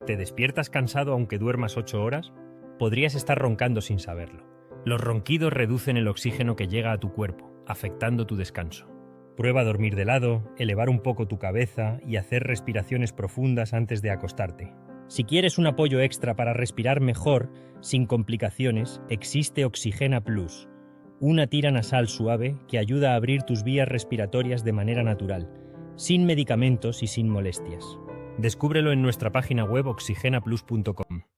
¿Te despiertas cansado aunque duermas 8 horas? Podrías estar roncando sin saberlo. Los ronquidos reducen el oxígeno que llega a tu cuerpo, afectando tu descanso. Prueba a dormir de lado, elevar un poco tu cabeza y hacer respiraciones profundas antes de acostarte. Si quieres un apoyo extra para respirar mejor, sin complicaciones, existe Oxigena Plus, una tira nasal suave que ayuda a abrir tus vías respiratorias de manera natural, sin medicamentos y sin molestias. Descúbrelo en nuestra página web oxigenaplus.com.